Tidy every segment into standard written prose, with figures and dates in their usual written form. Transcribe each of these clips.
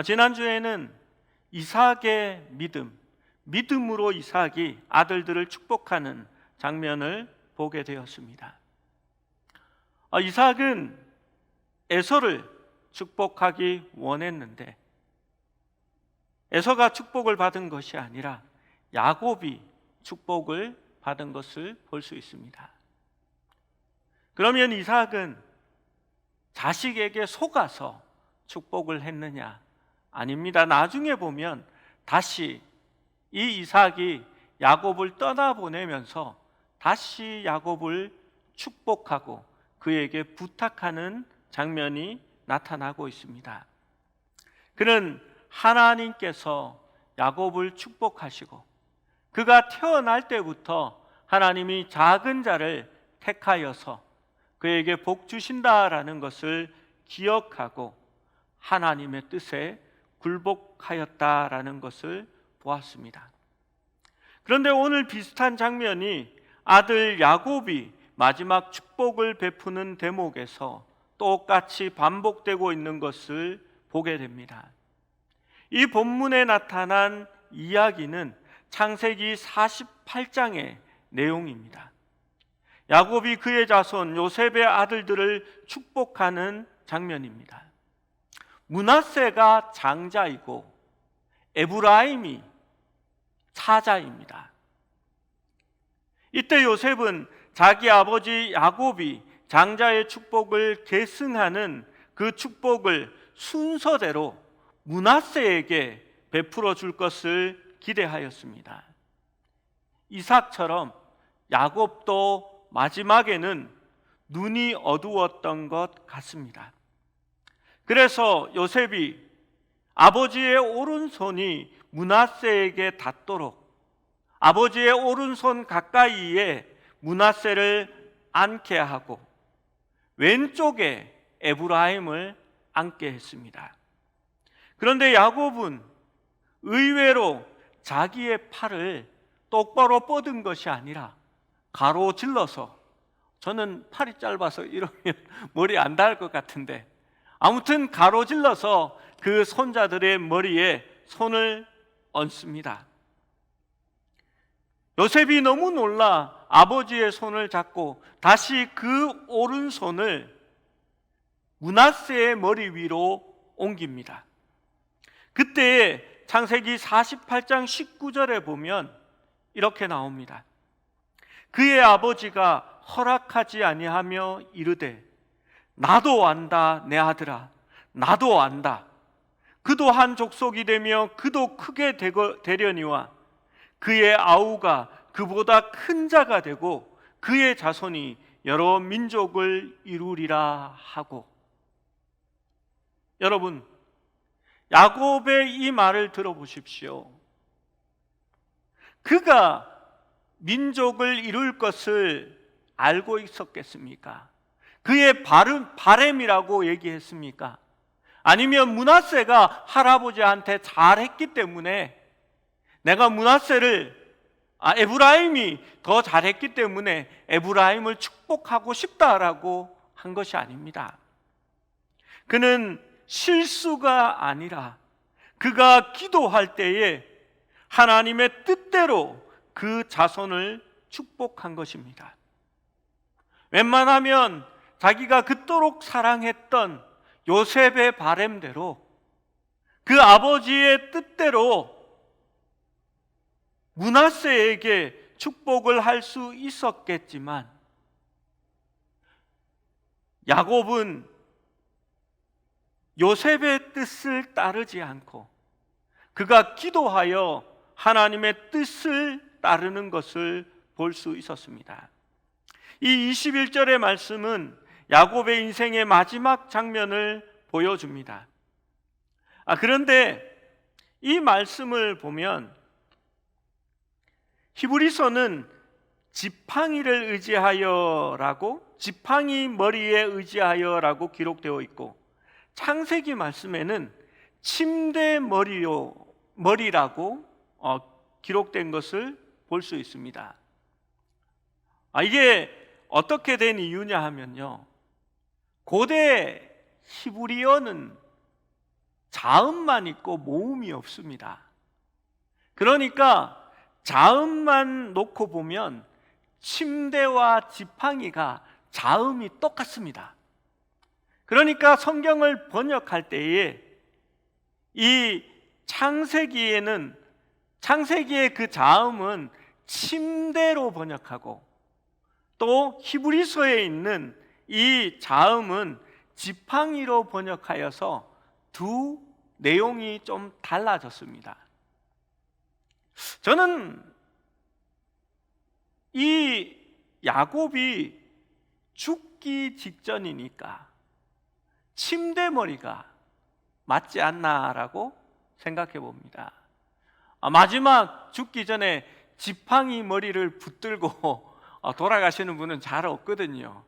지난주에는 이삭의 믿음으로 이삭이 아들들을 축복하는 장면을 보게 되었습니다. 이삭은 에서를 축복하기 원했는데 에서가 축복을 받은 것이 아니라 야곱이 축복을 받은 것을 볼 수 있습니다. 그러면 이삭은 자식에게 속아서 축복을 했느냐? 아닙니다. 나중에 보면 다시 이 이삭이 야곱을 떠나보내면서 다시 야곱을 축복하고 그에게 부탁하는 장면이 나타나고 있습니다. 그는 하나님께서 야곱을 축복하시고 그가 태어날 때부터 하나님이 작은 자를 택하여서 그에게 복 주신다라는 것을 기억하고 하나님의 뜻에 굴복하였다라는 것을 보았습니다. 그런데 오늘 비슷한 장면이 아들 야곱이 마지막 축복을 베푸는 대목에서 똑같이 반복되고 있는 것을 보게 됩니다. 이 본문에 나타난 이야기는 창세기 48장의 내용입니다. 야곱이 그의 자손 요셉의 아들들을 축복하는 장면입니다. 므낫세가 장자이고 에브라임이 차자입니다. 이때 요셉은 자기 아버지 야곱이 장자의 축복을 계승하는 그 축복을 순서대로 므낫세에게 베풀어 줄 것을 기대하였습니다. 이삭처럼 야곱도 마지막에는 눈이 어두웠던 것 같습니다. 그래서 요셉이 아버지의 오른손이 므낫세에게 닿도록 아버지의 오른손 가까이에 므낫세를 앉게 하고 왼쪽에 에브라임을 앉게 했습니다. 그런데 야곱은 의외로 자기의 팔을 똑바로 뻗은 것이 아니라 가로질러서, 저는 팔이 짧아서 이러면 머리 안 닿을 것 같은데 아무튼 가로질러서 그 손자들의 머리에 손을 얹습니다. 요셉이 너무 놀라 아버지의 손을 잡고 다시 그 오른손을 므낫세의 머리 위로 옮깁니다. 그때 창세기 48장 19절에 보면 이렇게 나옵니다. 그의 아버지가 허락하지 아니하며 이르되 나도 안다 내 아들아 나도 안다. 그도 한 족속이 되며 그도 크게 되려니와 그의 아우가 그보다 큰 자가 되고 그의 자손이 여러 민족을 이루리라 하고. 여러분, 야곱의 이 말을 들어보십시오. 그가 민족을 이룰 것을 알고 있었겠습니까? 그의 바램이라고 얘기했습니까? 아니면 므낫세가 할아버지한테 잘했기 때문에 내가 에브라임이 더 잘했기 때문에 에브라임을 축복하고 싶다라고 한 것이 아닙니다. 그는 실수가 아니라 그가 기도할 때에 하나님의 뜻대로 그 자손을 축복한 것입니다. 웬만하면 자기가 그토록 사랑했던 요셉의 바램대로 그 아버지의 뜻대로 므낫세에게 축복을 할 수 있었겠지만 야곱은 요셉의 뜻을 따르지 않고 그가 기도하여 하나님의 뜻을 따르는 것을 볼 수 있었습니다. 이 21절의 말씀은 야곱의 인생의 마지막 장면을 보여줍니다. 그런데 이 말씀을 보면 히브리서는 지팡이를 의지하여라고, 지팡이 머리에 의지하여라고 기록되어 있고 창세기 말씀에는 침대 머리라고 기록된 것을 볼 수 있습니다. 이게 어떻게 된 이유냐 하면요, 고대 히브리어는 자음만 있고 모음이 없습니다. 그러니까 자음만 놓고 보면 침대와 지팡이가 자음이 똑같습니다. 그러니까 성경을 번역할 때에 이 창세기의 그 자음은 침대로 번역하고, 또 히브리서에 있는 이 자음은 지팡이로 번역하여서 두 내용이 좀 달라졌습니다. 저는 이 야곱이 죽기 직전이니까 침대머리가 맞지 않나라고 생각해 봅니다. 마지막 죽기 전에 지팡이 머리를 붙들고 돌아가시는 분은 잘 없거든요.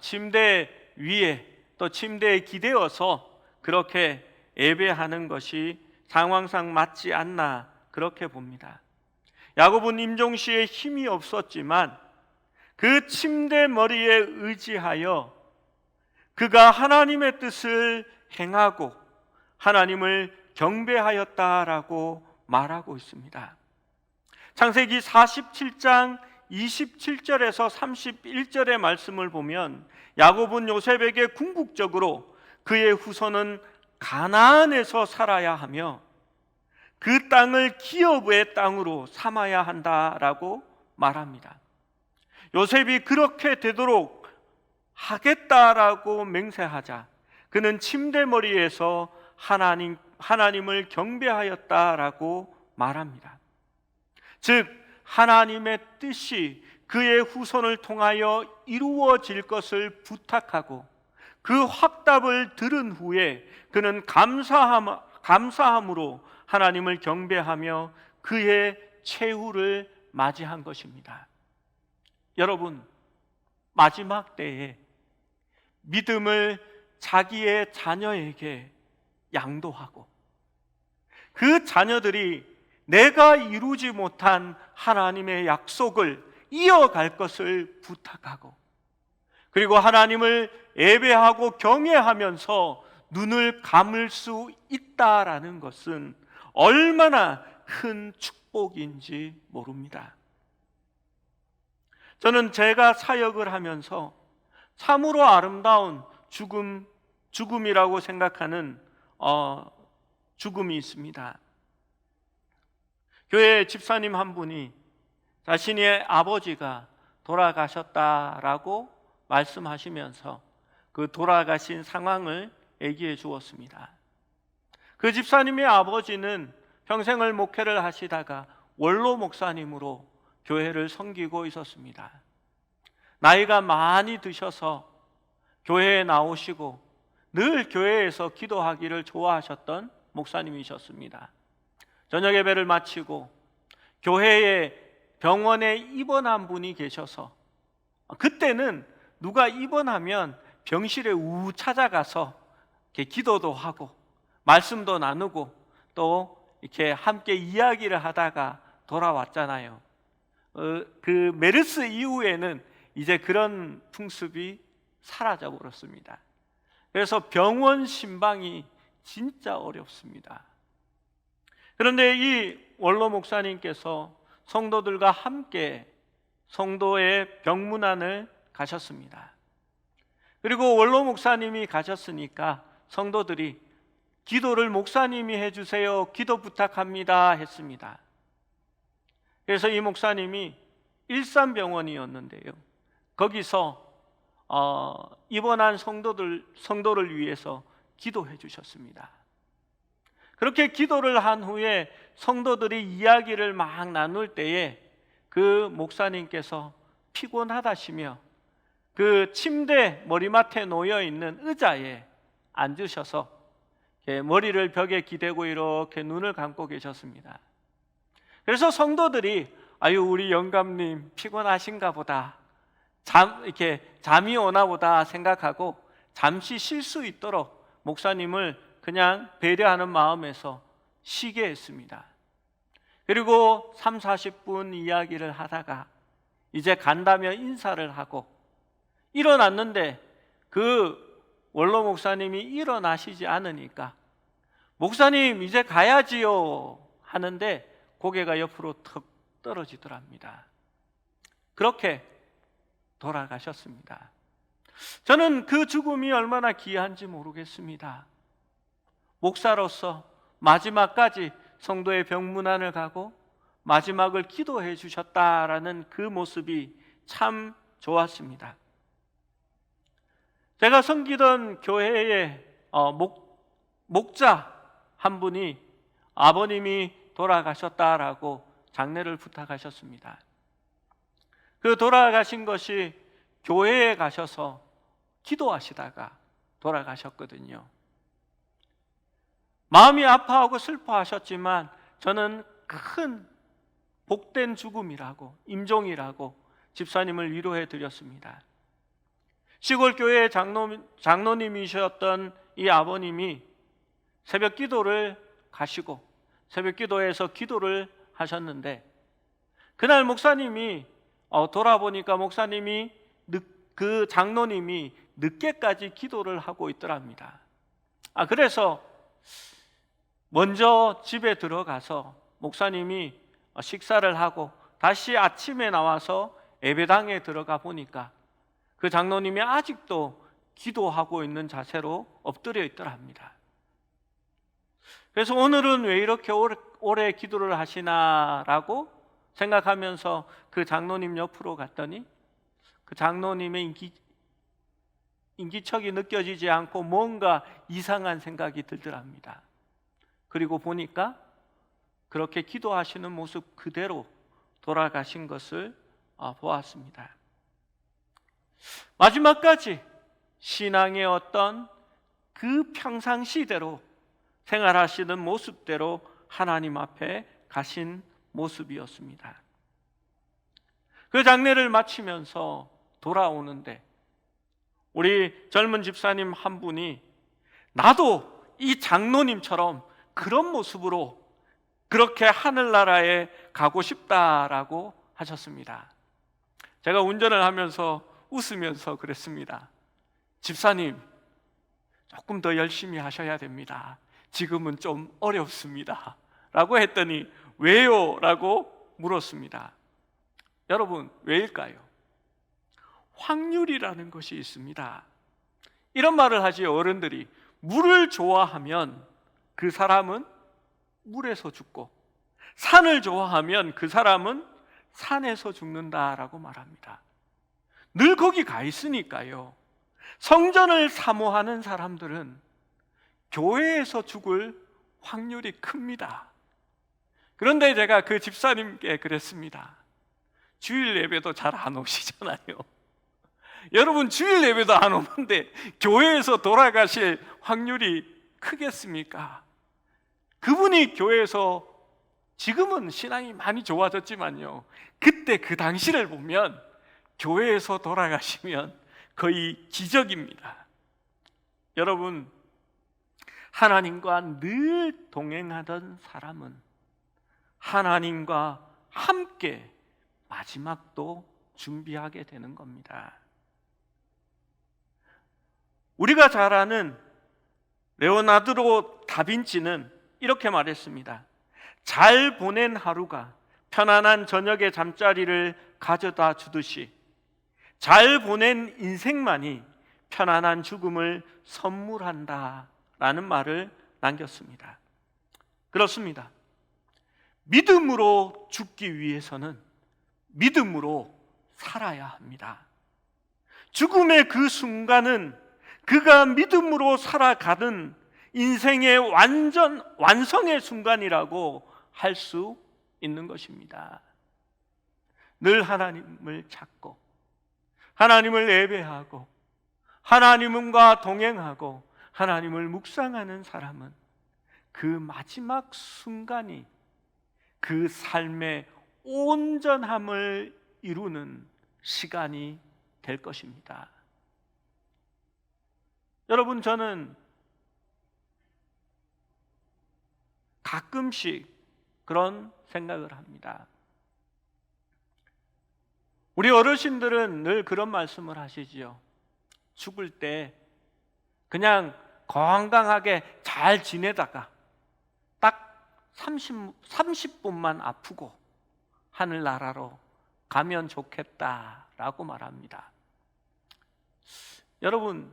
침대 위에 또 침대에 기대어서 그렇게 예배하는 것이 상황상 맞지 않나 그렇게 봅니다. 야곱은 임종시에 힘이 없었지만 그 침대 머리에 의지하여 그가 하나님의 뜻을 행하고 하나님을 경배하였다라고 말하고 있습니다. 창세기 47장 27절에서 31절의 말씀을 보면 야곱은 요셉에게 궁극적으로 그의 후손은 가나안에서 살아야 하며 그 땅을 기업의 땅으로 삼아야 한다라고 말합니다. 요셉이 그렇게 되도록 하겠다라고 맹세하자 그는 침대머리에서 하나님을 경배하였다라고 말합니다. 즉 하나님의 뜻이 그의 후손을 통하여 이루어질 것을 부탁하고 그 확답을 들은 후에 그는 감사함으로 하나님을 경배하며 그의 최후를 맞이한 것입니다. 여러분, 마지막 때에 믿음을 자기의 자녀에게 양도하고 그 자녀들이 내가 이루지 못한 하나님의 약속을 이어갈 것을 부탁하고, 그리고 하나님을 예배하고 경외하면서 눈을 감을 수 있다라는 것은 얼마나 큰 축복인지 모릅니다. 저는 제가 사역을 하면서 참으로 아름다운 죽음이라고 생각하는 죽음이 있습니다. 교회 집사님 한 분이 자신의 아버지가 돌아가셨다라고 말씀하시면서 그 돌아가신 상황을 얘기해 주었습니다. 그 집사님의 아버지는 평생을 목회를 하시다가 원로 목사님으로 교회를 섬기고 있었습니다. 나이가 많이 드셔서 교회에 나오시고 늘 교회에서 기도하기를 좋아하셨던 목사님이셨습니다. 저녁 예배를 마치고 교회에 병원에 입원한 분이 계셔서 그때는 누가 입원하면 병실에 찾아가서 이렇게 기도도 하고 말씀도 나누고 또 이렇게 함께 이야기를 하다가 돌아왔잖아요. 그 메르스 이후에는 이제 그런 풍습이 사라져 버렸습니다. 그래서 병원 신방이 진짜 어렵습니다. 그런데 이 원로 목사님께서 성도들과 함께 성도의 병문안을 가셨습니다. 그리고 원로 목사님이 가셨으니까 성도들이 기도를 목사님이 해주세요, 기도 부탁합니다 했습니다. 그래서 이 목사님이 일산병원이었는데요, 거기서 입원한 성도를 위해서 기도해 주셨습니다. 그렇게 기도를 한 후에 성도들이 이야기를 막 나눌 때에 그 목사님께서 피곤하다시며 그 침대 머리맡에 놓여 있는 의자에 앉으셔서 머리를 벽에 기대고 이렇게 눈을 감고 계셨습니다. 그래서 성도들이 아유, 우리 영감님 피곤하신가 보다, 이렇게 잠이 오나 보다 생각하고 잠시 쉴 수 있도록 목사님을 그냥 배려하는 마음에서 쉬게 했습니다. 그리고 30-40분 이야기를 하다가 이제 간다며 인사를 하고 일어났는데 그 원로 목사님이 일어나시지 않으니까 목사님 이제 가야지요 하는데 고개가 옆으로 턱 떨어지더랍니다. 그렇게 돌아가셨습니다. 저는 그 죽음이 얼마나 귀한지 모르겠습니다. 목사로서 마지막까지 성도의 병문안을 가고 마지막을 기도해 주셨다라는 그 모습이 참 좋았습니다. 제가 섬기던 교회의 목자 한 분이 아버님이 돌아가셨다라고 장례를 부탁하셨습니다. 그 돌아가신 것이 교회에 가셔서 기도하시다가 돌아가셨거든요. 마음이 아파하고 슬퍼하셨지만 저는 큰 복된 죽음이라고, 임종이라고 집사님을 위로해 드렸습니다. 시골 교회 장로님이셨던 이 아버님이 새벽 기도를 가시고 새벽 기도에서 기도를 하셨는데, 그날 목사님이 돌아보니까 목사님이 그 장로님이 늦게까지 기도를 하고 있더랍니다. 그래서 먼저 집에 들어가서 목사님이 식사를 하고 다시 아침에 나와서 예배당에 들어가 보니까 그 장로님이 아직도 기도하고 있는 자세로 엎드려 있더랍니다. 그래서 오늘은 왜 이렇게 오래 기도를 하시나라고 생각하면서 그 장로님 옆으로 갔더니 그 장로님의 인기척이 느껴지지 않고 뭔가 이상한 생각이 들더랍니다. 그리고 보니까 그렇게 기도하시는 모습 그대로 돌아가신 것을 보았습니다. 마지막까지 신앙의 어떤 그 평상시대로 생활하시는 모습대로 하나님 앞에 가신 모습이었습니다. 그 장례를 마치면서 돌아오는데 우리 젊은 집사님 한 분이 나도 이 장로님처럼 그런 모습으로 그렇게 하늘나라에 가고 싶다라고 하셨습니다. 제가 운전을 하면서 웃으면서 그랬습니다. 집사님, 조금 더 열심히 하셔야 됩니다. 지금은 좀 어렵습니다 라고 했더니 왜요? 라고 물었습니다. 여러분, 왜일까요? 확률이라는 것이 있습니다. 이런 말을 하지요. 어른들이 물을 좋아하면 그 사람은 물에서 죽고 산을 좋아하면 그 사람은 산에서 죽는다라고 말합니다. 늘 거기 가 있으니까요. 성전을 사모하는 사람들은 교회에서 죽을 확률이 큽니다. 그런데 제가 그 집사님께 그랬습니다. 주일 예배도 잘 안 오시잖아요. 여러분, 주일 예배도 안 오는데 교회에서 돌아가실 확률이 크겠습니까? 그분이 교회에서, 지금은 신앙이 많이 좋아졌지만요, 그때 그 당시를 보면 교회에서 돌아가시면 거의 기적입니다. 여러분, 하나님과 늘 동행하던 사람은 하나님과 함께 마지막도 준비하게 되는 겁니다. 우리가 잘 아는 레오나르도 다빈치는 이렇게 말했습니다. 잘 보낸 하루가 편안한 저녁의 잠자리를 가져다 주듯이 잘 보낸 인생만이 편안한 죽음을 선물한다 라는 말을 남겼습니다. 그렇습니다. 믿음으로 죽기 위해서는 믿음으로 살아야 합니다. 죽음의 그 순간은 그가 믿음으로 살아가는 인생의 완성의 순간이라고 할 수 있는 것입니다. 늘 하나님을 찾고 하나님을 예배하고 하나님과 동행하고 하나님을 묵상하는 사람은 그 마지막 순간이 그 삶의 온전함을 이루는 시간이 될 것입니다. 여러분, 저는 가끔씩 그런 생각을 합니다. 우리 어르신들은 늘 그런 말씀을 하시지요. 죽을 때 그냥 건강하게 잘 지내다가 딱 30분만 아프고 하늘나라로 가면 좋겠다라고 말합니다. 여러분,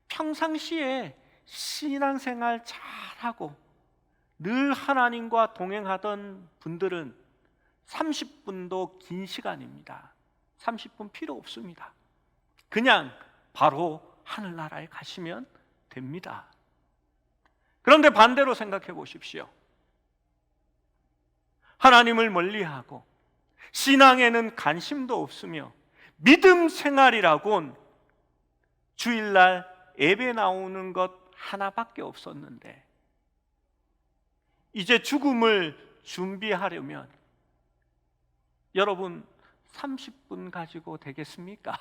평상시에 신앙생활 잘하고 늘 하나님과 동행하던 분들은 30분도 긴 시간입니다. 30분 필요 없습니다. 그냥 바로 하늘나라에 가시면 됩니다. 그런데 반대로 생각해 보십시오. 하나님을 멀리하고 신앙에는 관심도 없으며 믿음 생활이라곤 주일날 예배 나오는 것 하나밖에 없었는데 이제 죽음을 준비하려면 여러분 30분 가지고 되겠습니까?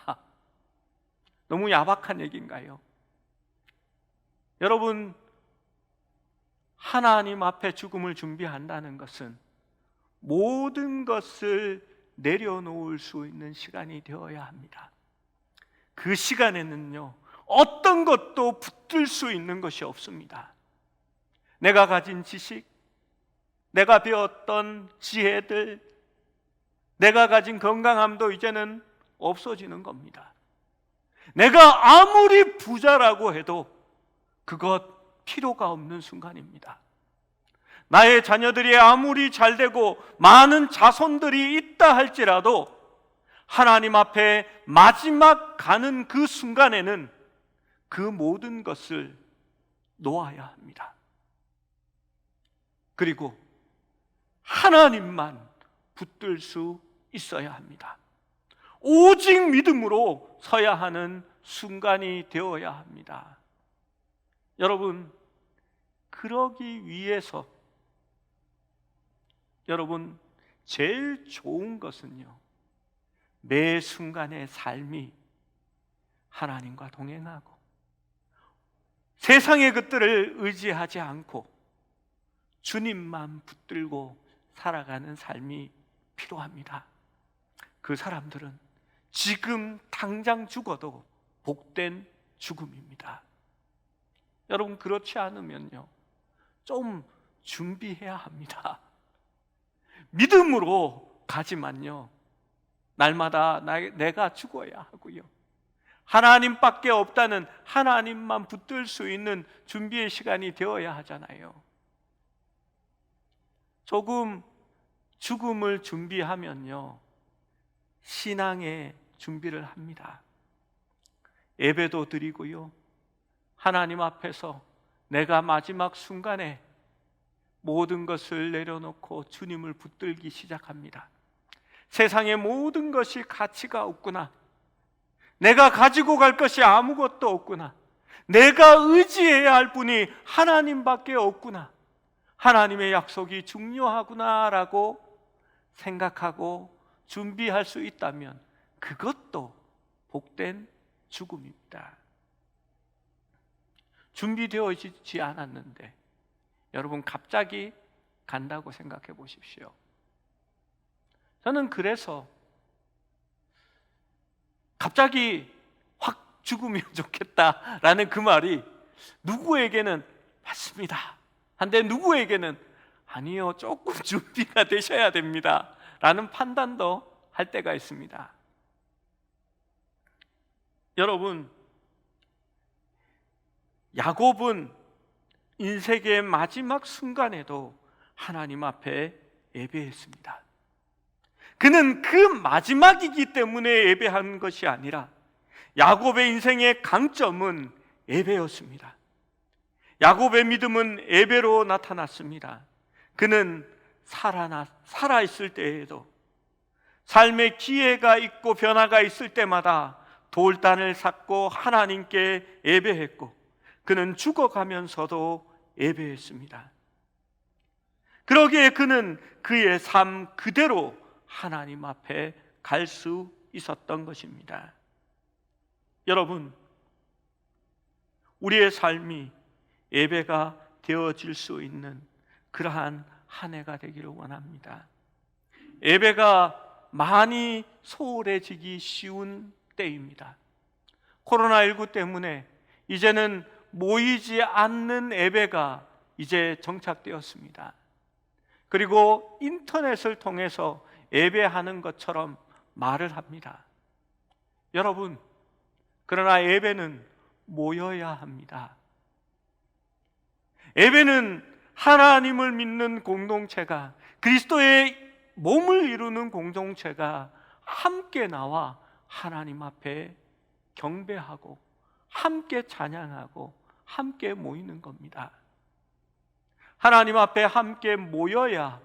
너무 야박한 얘기인가요? 여러분, 하나님 앞에 죽음을 준비한다는 것은 모든 것을 내려놓을 수 있는 시간이 되어야 합니다. 그 시간에는요, 어떤 것도 붙들 수 있는 것이 없습니다. 내가 가진 지식, 내가 배웠던 지혜들, 내가 가진 건강함도 이제는 없어지는 겁니다. 내가 아무리 부자라고 해도 그것 필요가 없는 순간입니다. 나의 자녀들이 아무리 잘되고 많은 자손들이 있다 할지라도 하나님 앞에 마지막 가는 그 순간에는 그 모든 것을 놓아야 합니다. 그리고 하나님만 붙들 수 있어야 합니다. 오직 믿음으로 서야 하는 순간이 되어야 합니다. 여러분, 그러기 위해서 여러분 제일 좋은 것은요, 매 순간의 삶이 하나님과 동행하고 세상의 것들을 의지하지 않고 주님만 붙들고 살아가는 삶이 필요합니다. 그 사람들은 지금 당장 죽어도 복된 죽음입니다. 여러분, 그렇지 않으면요, 좀 준비해야 합니다. 믿음으로 가지만요, 날마다 내가 죽어야 하고요, 하나님밖에 없다는 하나님만 붙들 수 있는 준비의 시간이 되어야 하잖아요. 조금 죽음을 준비하면요, 신앙의 준비를 합니다. 예배도 드리고요, 하나님 앞에서 내가 마지막 순간에 모든 것을 내려놓고 주님을 붙들기 시작합니다. 세상의 모든 것이 가치가 없구나, 내가 가지고 갈 것이 아무것도 없구나, 내가 의지해야 할 분이 하나님밖에 없구나, 하나님의 약속이 중요하구나라고 생각하고 준비할 수 있다면 그것도 복된 죽음입니다. 준비되어지지 않았는데 여러분 갑자기 간다고 생각해 보십시오. 저는 그래서 갑자기 확 죽으면 좋겠다라는 그 말이 누구에게는 맞습니다 한데 누구에게는 아니요, 조금 준비가 되셔야 됩니다 라는 판단도 할 때가 있습니다. 여러분, 야곱은 인생의 마지막 순간에도 하나님 앞에 예배했습니다. 그는 그 마지막이기 때문에 예배한 것이 아니라 야곱의 인생의 강점은 예배였습니다. 야곱의 믿음은 예배로 나타났습니다. 그는 살아있을 때에도 삶의 기회가 있고 변화가 있을 때마다 돌단을 쌓고 하나님께 예배했고 그는 죽어가면서도 예배했습니다. 그러기에 그는 그의 삶 그대로 하나님 앞에 갈 수 있었던 것입니다. 여러분, 우리의 삶이 예배가 되어질 수 있는 그러한 한 해가 되기를 원합니다. 예배가 많이 소홀해지기 쉬운 때입니다. 코로나19 때문에 이제는 모이지 않는 예배가 이제 정착되었습니다. 그리고 인터넷을 통해서 예배하는 것처럼 말을 합니다. 여러분, 그러나 예배는 모여야 합니다. 예배는 하나님을 믿는 공동체가, 그리스도의 몸을 이루는 공동체가 함께 나와 하나님 앞에 경배하고 함께 찬양하고 함께 모이는 겁니다. 하나님 앞에 함께 모여야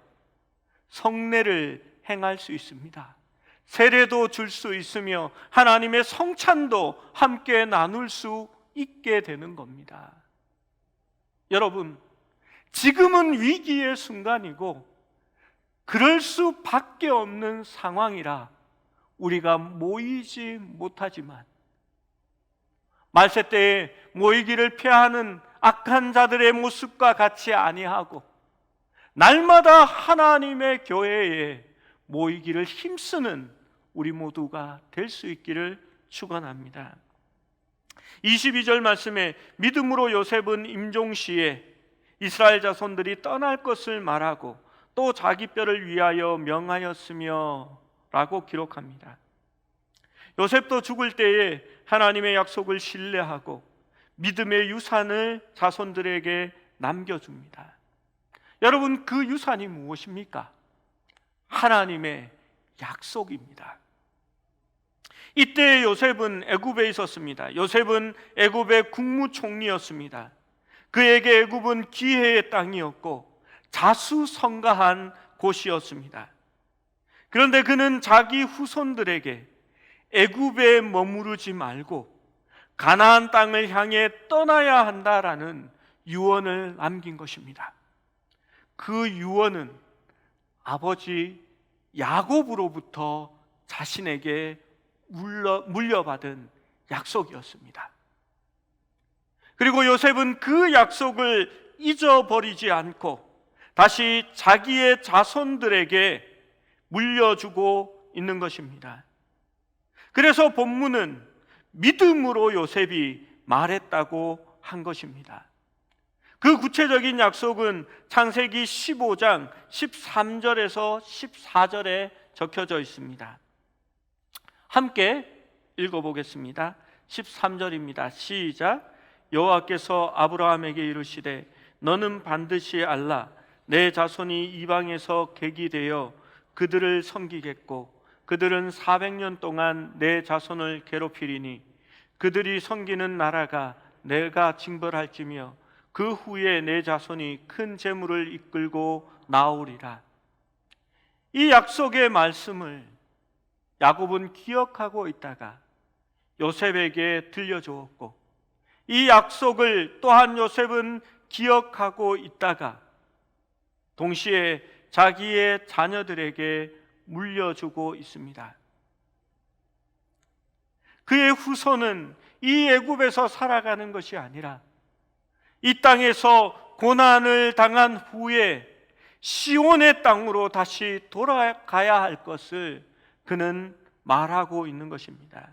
성례를 행할 수 있습니다. 세례도 줄 수 있으며 하나님의 성찬도 함께 나눌 수 있게 되는 겁니다. 여러분, 지금은 위기의 순간이고 그럴 수밖에 없는 상황이라 우리가 모이지 못하지만, 말세 때에 모이기를 피하는 악한 자들의 모습과 같이 아니하고 날마다 하나님의 교회에 모이기를 힘쓰는 우리 모두가 될 수 있기를 축원합니다. 22절 말씀에 믿음으로 요셉은 임종시에 이스라엘 자손들이 떠날 것을 말하고 또 자기 뼈를 위하여 명하였으며 라고 기록합니다. 요셉도 죽을 때에 하나님의 약속을 신뢰하고 믿음의 유산을 자손들에게 남겨줍니다. 여러분, 그 유산이 무엇입니까? 하나님의 약속입니다. 이때 요셉은 애굽에 있었습니다. 요셉은 애굽의 국무총리였습니다. 그에게 애굽은 기회의 땅이었고 자수성가한 곳이었습니다. 그런데 그는 자기 후손들에게 애굽에 머무르지 말고 가나안 땅을 향해 떠나야 한다라는 유언을 남긴 것입니다. 그 유언은 아버지 야곱으로부터 자신에게 물려받은 약속이었습니다. 그리고 요셉은 그 약속을 잊어버리지 않고 다시 자기의 자손들에게 물려주고 있는 것입니다. 그래서 본문은 믿음으로 요셉이 말했다고 한 것입니다. 그 구체적인 약속은 창세기 15장 13절에서 14절에 적혀져 있습니다. 함께 읽어보겠습니다. 13절입니다. 시작. 여호와께서 아브라함에게 이르시되 너는 반드시 알라. 내 자손이 이방에서 객이 되어 그들을 섬기겠고 그들은 400년 동안 내 자손을 괴롭히리니 그들이 섬기는 나라가 내가 징벌할지며 그 후에 내 자손이 큰 재물을 이끌고 나오리라. 이 약속의 말씀을 야곱은 기억하고 있다가 요셉에게 들려주었고, 이 약속을 또한 요셉은 기억하고 있다가 동시에 자기의 자녀들에게 물려주고 있습니다. 그의 후손은 이 애굽에서 살아가는 것이 아니라 이 땅에서 고난을 당한 후에 시온의 땅으로 다시 돌아가야 할 것을 그는 말하고 있는 것입니다.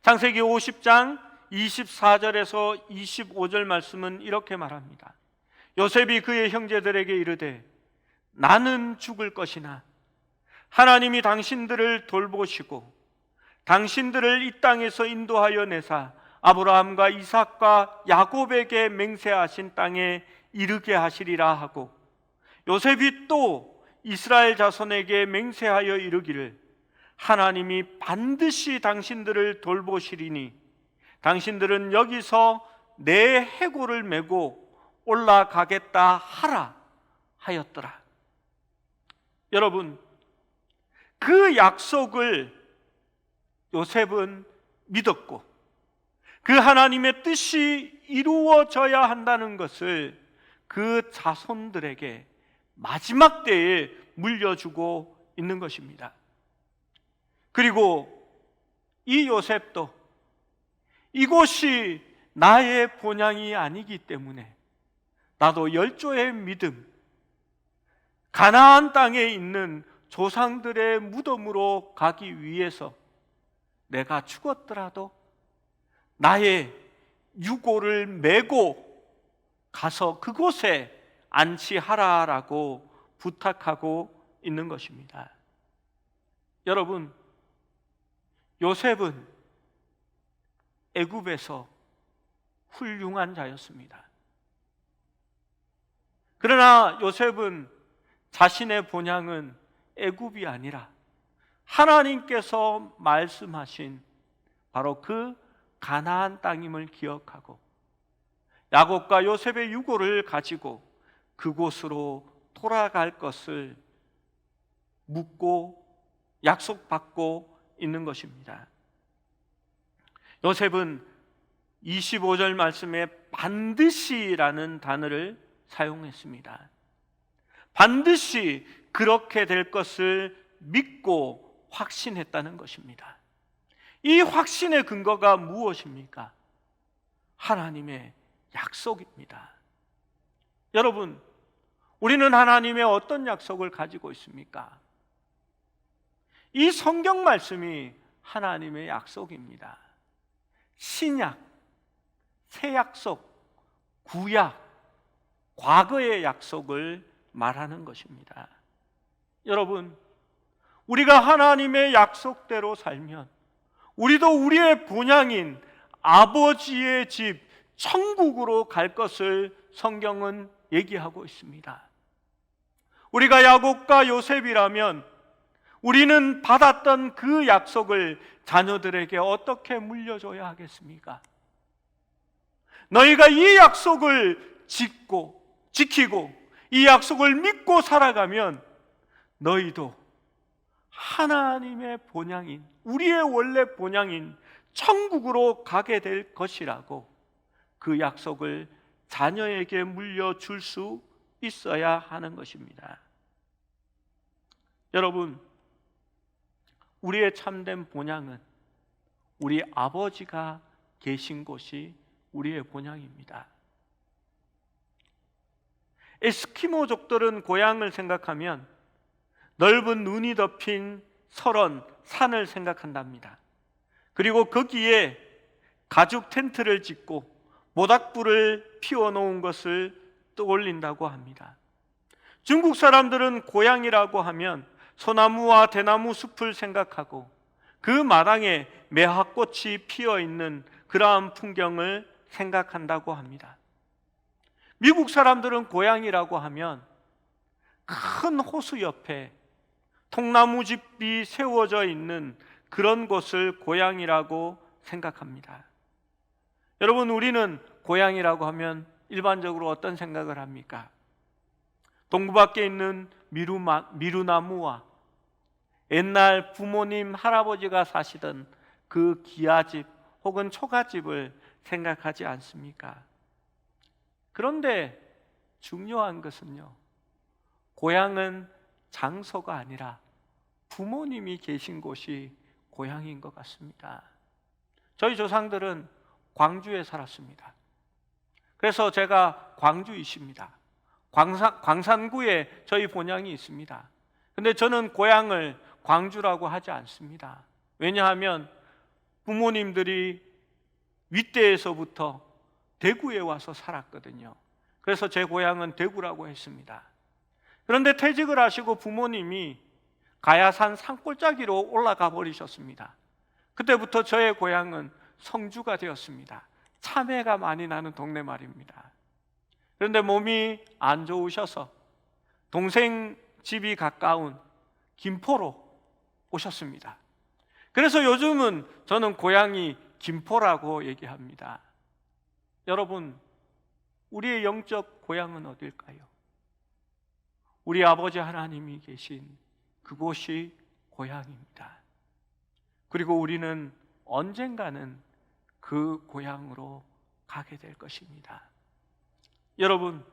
창세기 50장 24절에서 25절 말씀은 이렇게 말합니다. 요셉이 그의 형제들에게 이르되 나는 죽을 것이나 하나님이 당신들을 돌보시고 당신들을 이 땅에서 인도하여 내사 아브라함과 이삭과 야곱에게 맹세하신 땅에 이르게 하시리라 하고, 요셉이 또 이스라엘 자손에게 맹세하여 이르기를 하나님이 반드시 당신들을 돌보시리니 당신들은 여기서 내 해골을 메고 올라가겠다 하라 하였더라. 여러분, 그 약속을 요셉은 믿었고 그 하나님의 뜻이 이루어져야 한다는 것을 그 자손들에게 마지막 때에 물려주고 있는 것입니다. 그리고 이 요셉도 이곳이 나의 본향이 아니기 때문에 나도 열조의 믿음, 가나안 땅에 있는 조상들의 무덤으로 가기 위해서 내가 죽었더라도 나의 유골을 메고 가서 그곳에 안치하라라고 부탁하고 있는 것입니다. 여러분, 요셉은 애굽에서 훌륭한 자였습니다. 그러나 요셉은 자신의 본향은 애굽이 아니라 하나님께서 말씀하신 바로 그 가나안 땅임을 기억하고 야곱과 요셉의 유고를 가지고 그곳으로 돌아갈 것을 묻고 약속받고 있는 것입니다. 요셉은 25절 말씀에 반드시라는 단어를 사용했습니다. 반드시 그렇게 될 것을 믿고 확신했다는 것입니다. 이 확신의 근거가 무엇입니까? 하나님의 약속입니다. 여러분, 우리는 하나님의 어떤 약속을 가지고 있습니까? 이 성경 말씀이 하나님의 약속입니다. 신약, 새 약속, 구약, 과거의 약속을 말하는 것입니다. 여러분, 우리가 하나님의 약속대로 살면 우리도 우리의 본향인 아버지의 집 천국으로 갈 것을 성경은 얘기하고 있습니다. 우리가 야곱과 요셉이라면 우리는 받았던 그 약속을 자녀들에게 어떻게 물려줘야 하겠습니까? 너희가 이 약속을 지키고 이 약속을 믿고 살아가면 너희도 하나님의 본향인, 우리의 원래 본향인 천국으로 가게 될 것이라고 그 약속을 자녀에게 물려줄 수 있어야 하는 것입니다. 여러분, 우리의 참된 본향은 우리 아버지가 계신 곳이 우리의 본향입니다. 에스키모족들은 고향을 생각하면 넓은 눈이 덮인 설원, 산을 생각한답니다. 그리고 거기에 가죽 텐트를 짓고 모닥불을 피워놓은 것을 떠올린다고 합니다. 중국 사람들은 고향이라고 하면 소나무와 대나무 숲을 생각하고 그 마당에 매화꽃이 피어있는 그러한 풍경을 생각한다고 합니다. 미국 사람들은 고향이라고 하면 큰 호수 옆에 통나무집이 세워져 있는 그런 곳을 고향이라고 생각합니다. 여러분, 우리는 고향이라고 하면 일반적으로 어떤 생각을 합니까? 동부밖에 있는 미루나무와 옛날 부모님, 할아버지가 사시던 그 기아집 혹은 초가집을 생각하지 않습니까? 그런데 중요한 것은요, 고향은 장소가 아니라 부모님이 계신 곳이 고향인 것 같습니다. 저희 조상들은 광주에 살았습니다. 그래서 제가 광주이십니다. 광산구에 저희 본향이 있습니다. 근데 저는 고향을 광주라고 하지 않습니다. 왜냐하면 부모님들이 윗대에서부터 대구에 와서 살았거든요. 그래서 제 고향은 대구라고 했습니다. 그런데 퇴직을 하시고 부모님이 가야산 산골짜기로 올라가 버리셨습니다. 그때부터 저의 고향은 성주가 되었습니다. 참외가 많이 나는 동네 말입니다. 그런데 몸이 안 좋으셔서 동생 집이 가까운 김포로 오셨습니다. 그래서 요즘은 저는 고향이 김포라고 얘기합니다. 여러분, 우리의 영적 고향은 어딜까요? 우리 아버지 하나님이 계신 그곳이 고향입니다. 그리고 우리는 언젠가는 그 고향으로 가게 될 것입니다. 여러분,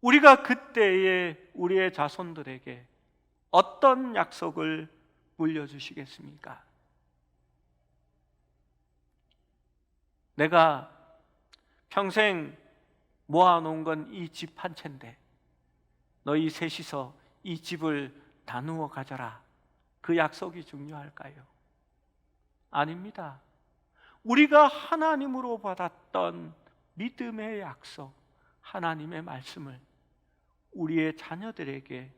우리가 그때에 우리의 자손들에게 어떤 약속을 물려주시겠습니까? 내가 평생 모아놓은 건 이 집 한 채인데 너희 셋이서 이 집을 나누어 가져라, 그 약속이 중요할까요? 아닙니다. 우리가 하나님으로 받았던 믿음의 약속, 하나님의 말씀을 우리의 자녀들에게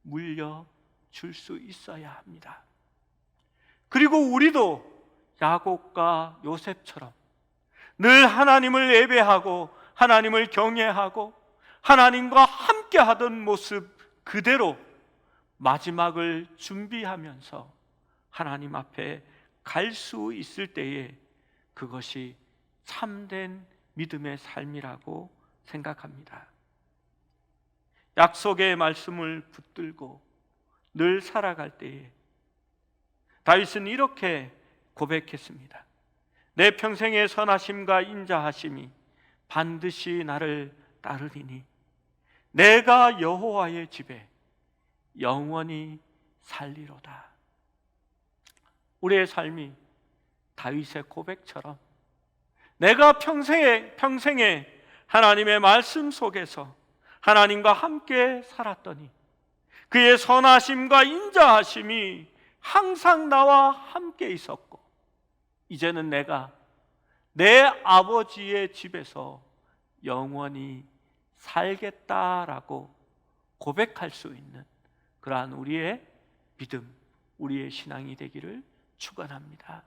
물려줄 수 있어야 합니다. 그리고 우리도 야곱과 요셉처럼 늘 하나님을 예배하고 하나님을 경외하고 하나님과 함께하던 모습 그대로 마지막을 준비하면서 하나님 앞에 갈 수 있을 때에 그것이 참된 믿음의 삶이라고 생각합니다. 약속의 말씀을 붙들고 늘 살아갈 때에 다윗은 이렇게 고백했습니다. 내 평생의 선하심과 인자하심이 반드시 나를 따르리니 내가 여호와의 집에 영원히 살리로다. 우리의 삶이 다윗의 고백처럼 내가 평생에 하나님의 말씀 속에서 하나님과 함께 살았더니 그의 선하심과 인자하심이 항상 나와 함께 있었고 이제는 내가 내 아버지의 집에서 영원히 살겠다라고 고백할 수 있는 그러한 우리의 믿음, 우리의 신앙이 되기를 축원합니다.